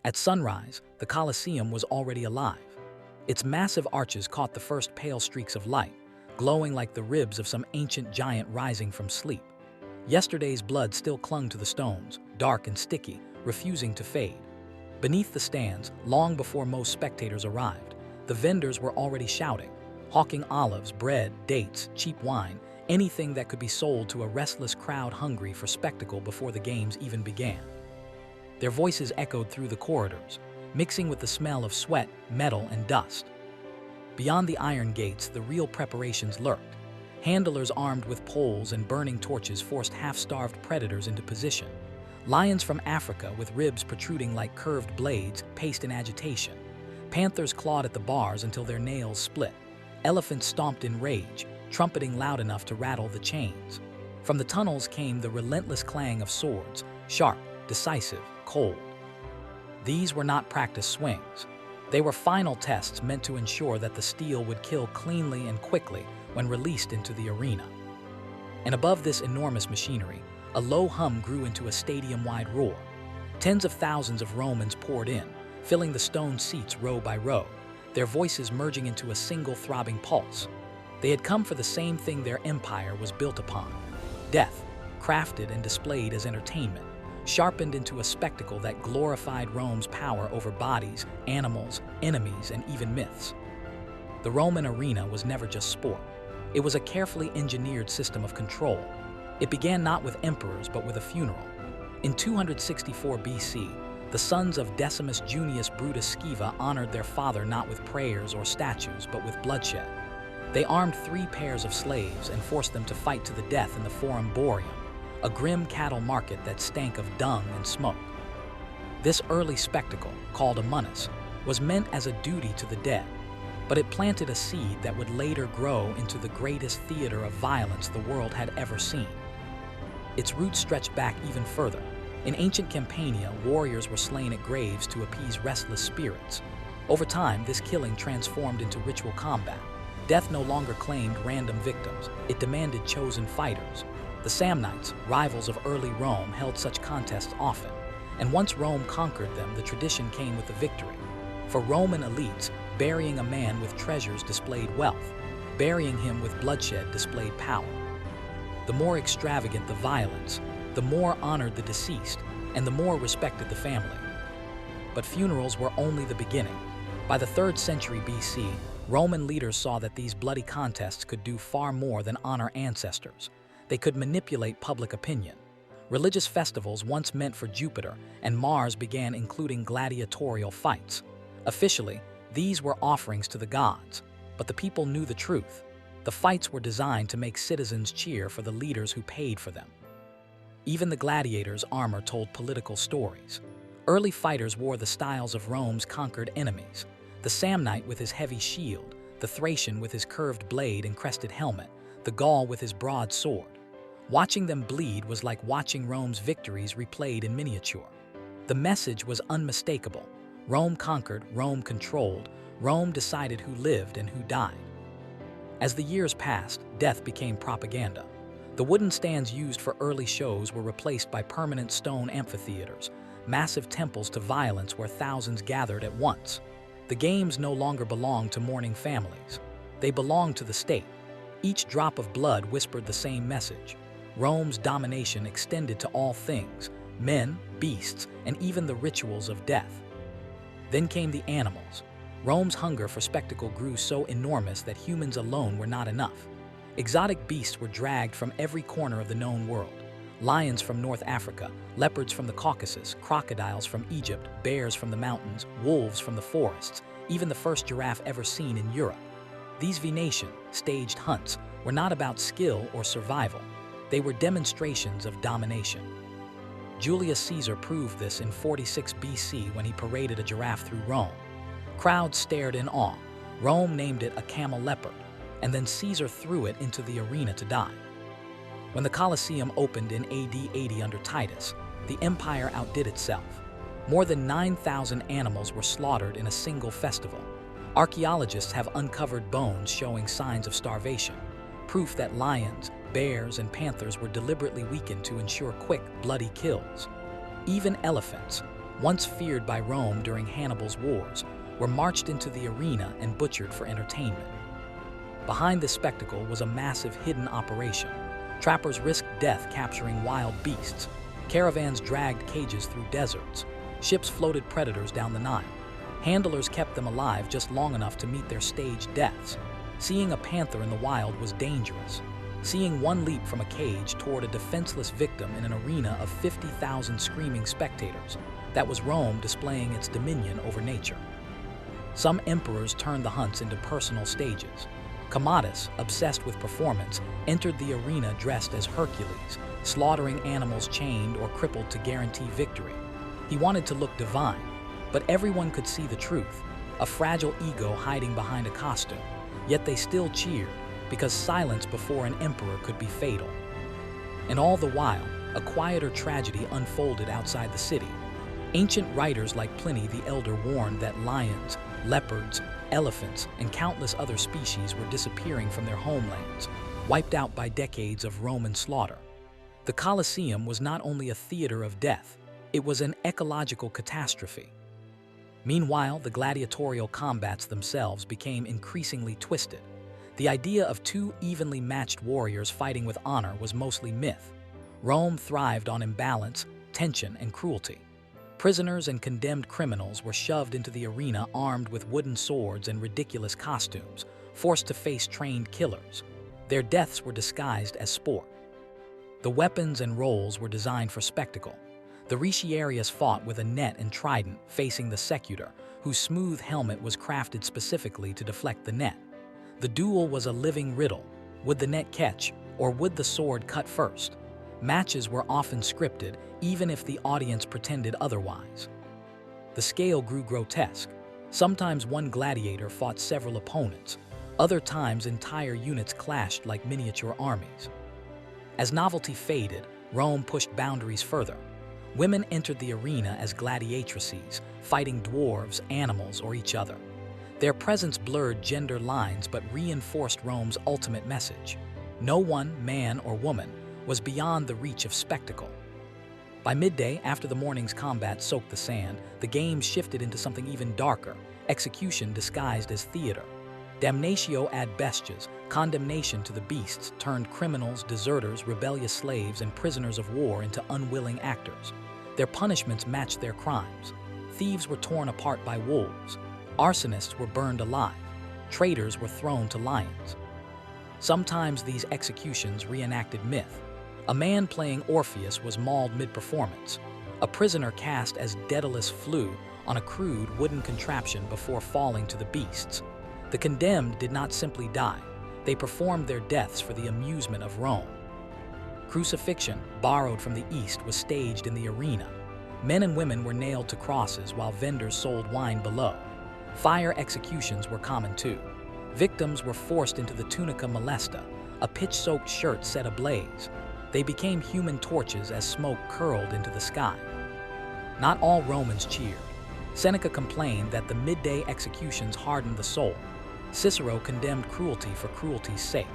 At sunrise, the Colosseum was already alive. Its massive arches caught the first pale streaks of light, glowing like the ribs of some ancient giant rising from sleep. Yesterday's blood still clung to the stones, dark and sticky, refusing to fade. Beneath the stands, long before most spectators arrived, the vendors were already shouting, hawking olives, bread, dates, cheap wine, anything that could be sold to a restless crowd hungry for spectacle before the games even began. Their voices echoed through the corridors, mixing with the smell of sweat, metal, and dust. Beyond the iron gates, the real preparations lurked. Handlers armed with poles and burning torches forced half-starved predators into position. Lions from Africa with ribs protruding like curved blades paced in agitation. Panthers clawed at the bars until their nails split. Elephants stomped in rage, trumpeting loud enough to rattle the chains. From the tunnels came the relentless clang of swords, sharp, decisive, cold. These were not practice swings. They were final tests meant to ensure that the steel would kill cleanly and quickly when released into the arena. And above this enormous machinery, a low hum grew into a stadium-wide roar. Tens of thousands of Romans poured in, filling the stone seats row by row, their voices merging into a single throbbing pulse. They had come for the same thing their empire was built upon: death, crafted and displayed as entertainment, sharpened into a spectacle that glorified Rome's power over bodies, animals, enemies, and even myths. The Roman arena was never just sport. It was a carefully engineered system of control. It began not with emperors, but with a funeral. In 264 BC, the sons of Decimus Junius Brutus Scaeva honored their father not with prayers or statues, but with bloodshed. They armed 3 pairs of slaves and forced them to fight to the death in the Forum Boarium, a grim cattle market that stank of dung and smoke. This early spectacle, called a munus, was meant as a duty to the dead, but it planted a seed that would later grow into the greatest theater of violence the world had ever seen. Its roots stretched back even further. In ancient Campania, warriors were slain at graves to appease restless spirits. Over time, this killing transformed into ritual combat. Death no longer claimed random victims, it demanded chosen fighters. The Samnites, rivals of early Rome, held such contests often, and once Rome conquered them, the tradition came with the victory. For Roman elites, burying a man with treasures displayed wealth. Burying him with bloodshed displayed power. The more extravagant the violence, the more honored the deceased, and the more respected the family. But funerals were only the beginning. By the 3rd century BC, Roman leaders saw that these bloody contests could do far more than honor ancestors. They could manipulate public opinion. Religious festivals once meant for Jupiter and Mars began including gladiatorial fights. Officially, these were offerings to the gods, but the people knew the truth. The fights were designed to make citizens cheer for the leaders who paid for them. Even the gladiators' armor told political stories. Early fighters wore the styles of Rome's conquered enemies: the Samnite with his heavy shield, the Thracian with his curved blade and crested helmet, the Gaul with his broad sword. Watching them bleed was like watching Rome's victories replayed in miniature. The message was unmistakable. Rome conquered, Rome controlled, Rome decided who lived and who died. As the years passed, death became propaganda. The wooden stands used for early shows were replaced by permanent stone amphitheaters, massive temples to violence where thousands gathered at once. The games no longer belonged to mourning families. They belonged to the state. Each drop of blood whispered the same message. Rome's domination extended to all things: men, beasts, and even the rituals of death. Then came the animals. Rome's hunger for spectacle grew so enormous that humans alone were not enough. Exotic beasts were dragged from every corner of the known world. Lions from North Africa, leopards from the Caucasus, crocodiles from Egypt, bears from the mountains, wolves from the forests, even the first giraffe ever seen in Europe. These Venetian, staged hunts were not about skill or survival. They were demonstrations of domination. Julius Caesar proved this in 46 BC when he paraded a giraffe through Rome. Crowds stared in awe. Rome named it a camel leopard, and then Caesar threw it into the arena to die. When the Colosseum opened in AD 80 under Titus, the empire outdid itself. More than 9,000 animals were slaughtered in a single festival. Archaeologists have uncovered bones showing signs of starvation, proof that lions, bears, and panthers were deliberately weakened to ensure quick, bloody kills. Even elephants, once feared by Rome during Hannibal's wars, were marched into the arena and butchered for entertainment. Behind this spectacle was a massive hidden operation. Trappers risked death capturing wild beasts. Caravans dragged cages through deserts. Ships floated predators down the Nile. Handlers kept them alive just long enough to meet their staged deaths. Seeing a panther in the wild was dangerous. Seeing one leap from a cage toward a defenseless victim in an arena of 50,000 screaming spectators, that was Rome displaying its dominion over nature. Some emperors turned the hunts into personal stages. Commodus, obsessed with performance, entered the arena dressed as Hercules, slaughtering animals chained or crippled to guarantee victory. He wanted to look divine, but everyone could see the truth, a fragile ego hiding behind a costume. Yet they still cheered, because silence before an emperor could be fatal. And all the while, a quieter tragedy unfolded outside the city. Ancient writers like Pliny the Elder warned that lions, leopards, elephants, and countless other species were disappearing from their homelands, wiped out by decades of Roman slaughter. The Colosseum was not only a theater of death, it was an ecological catastrophe. Meanwhile, the gladiatorial combats themselves became increasingly twisted. The idea of two evenly matched warriors fighting with honor was mostly myth. Rome thrived on imbalance, tension, and cruelty. Prisoners and condemned criminals were shoved into the arena armed with wooden swords and ridiculous costumes, forced to face trained killers. Their deaths were disguised as sport. The weapons and roles were designed for spectacle. The retiarius fought with a net and trident facing the secutor, whose smooth helmet was crafted specifically to deflect the net. The duel was a living riddle. Would the net catch, or would the sword cut first? Matches were often scripted, even if the audience pretended otherwise. The scale grew grotesque. Sometimes one gladiator fought several opponents. Other times entire units clashed like miniature armies. As novelty faded, Rome pushed boundaries further. Women entered the arena as gladiatrices, fighting dwarves, animals, or each other. Their presence blurred gender lines but reinforced Rome's ultimate message. No one, man or woman, was beyond the reach of spectacle. By midday, after the morning's combat soaked the sand, the games shifted into something even darker, execution disguised as theater. Damnatio ad bestias, condemnation to the beasts, turned criminals, deserters, rebellious slaves, and prisoners of war into unwilling actors. Their punishments matched their crimes. Thieves were torn apart by wolves. Arsonists were burned alive. Traitors were thrown to lions. Sometimes these executions reenacted myth. A man playing Orpheus was mauled mid-performance. A prisoner cast as Daedalus flew on a crude wooden contraption before falling to the beasts. The condemned did not simply die. They performed their deaths for the amusement of Rome. Crucifixion, borrowed from the East, was staged in the arena. Men and women were nailed to crosses while vendors sold wine below. Fire executions were common too. Victims were forced into the tunica molesta, a pitch-soaked shirt set ablaze. They became human torches as smoke curled into the sky. Not all Romans cheered. Seneca complained that the midday executions hardened the soul. Cicero condemned cruelty for cruelty's sake.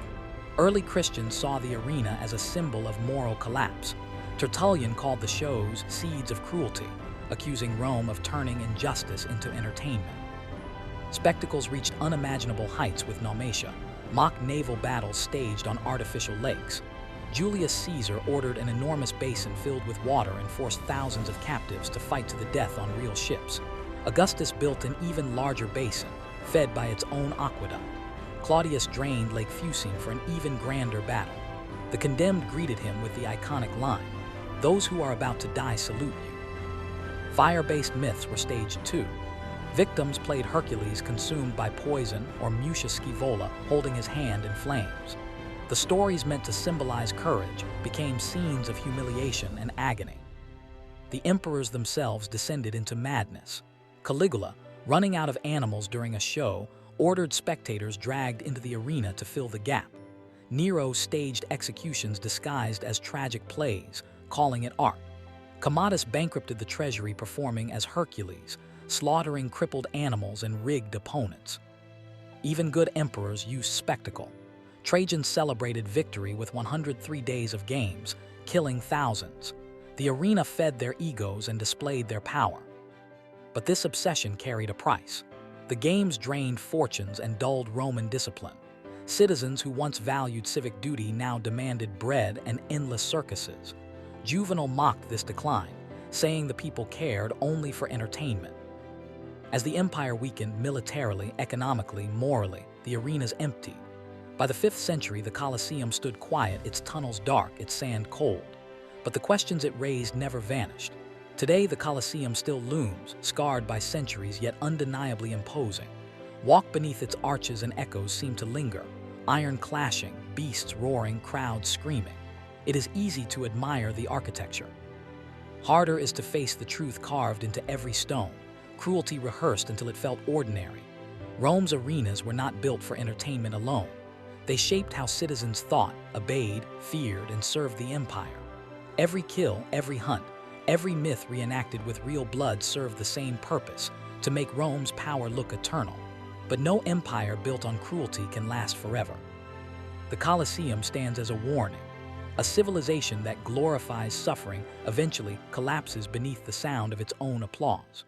Early Christians saw the arena as a symbol of moral collapse. Tertullian called the shows seeds of cruelty, accusing Rome of turning injustice into entertainment. Spectacles reached unimaginable heights with Domination, mock naval battles staged on artificial lakes. Julius Caesar ordered an enormous basin filled with water and forced thousands of captives to fight to the death on real ships. Augustus built an even larger basin, fed by its own aqueduct. Claudius drained Lake Fucine for an even grander battle. The condemned greeted him with the iconic line, "Those who are about to die salute you." Fire-based myths were staged too. Victims played Hercules consumed by poison or Musius Scaevola holding his hand in flames. The stories meant to symbolize courage became scenes of humiliation and agony. The emperors themselves descended into madness. Caligula, running out of animals during a show, ordered spectators dragged into the arena to fill the gap. Nero staged executions disguised as tragic plays, calling it art. Commodus bankrupted the treasury performing as Hercules, slaughtering crippled animals and rigged opponents. Even good emperors used spectacle. Trajan celebrated victory with 103 days of games, killing thousands. The arena fed their egos and displayed their power. But this obsession carried a price. The games drained fortunes and dulled Roman discipline. Citizens who once valued civic duty now demanded bread and endless circuses. Juvenal mocked this decline, saying the people cared only for entertainment. As the empire weakened militarily, economically, morally, the arenas emptied. By the 5th century, the Colosseum stood quiet, its tunnels dark, its sand cold. But the questions it raised never vanished. Today, the Colosseum still looms, scarred by centuries yet undeniably imposing. Walk beneath its arches and echoes seem to linger, iron clashing, beasts roaring, crowds screaming. It is easy to admire the architecture. Harder is to face the truth carved into every stone, cruelty rehearsed until it felt ordinary. Rome's arenas were not built for entertainment alone. They shaped how citizens thought, obeyed, feared, and served the empire. Every kill, every hunt, every myth reenacted with real blood served the same purpose, to make Rome's power look eternal. But no empire built on cruelty can last forever. The Colosseum stands as a warning. A civilization that glorifies suffering eventually collapses beneath the sound of its own applause.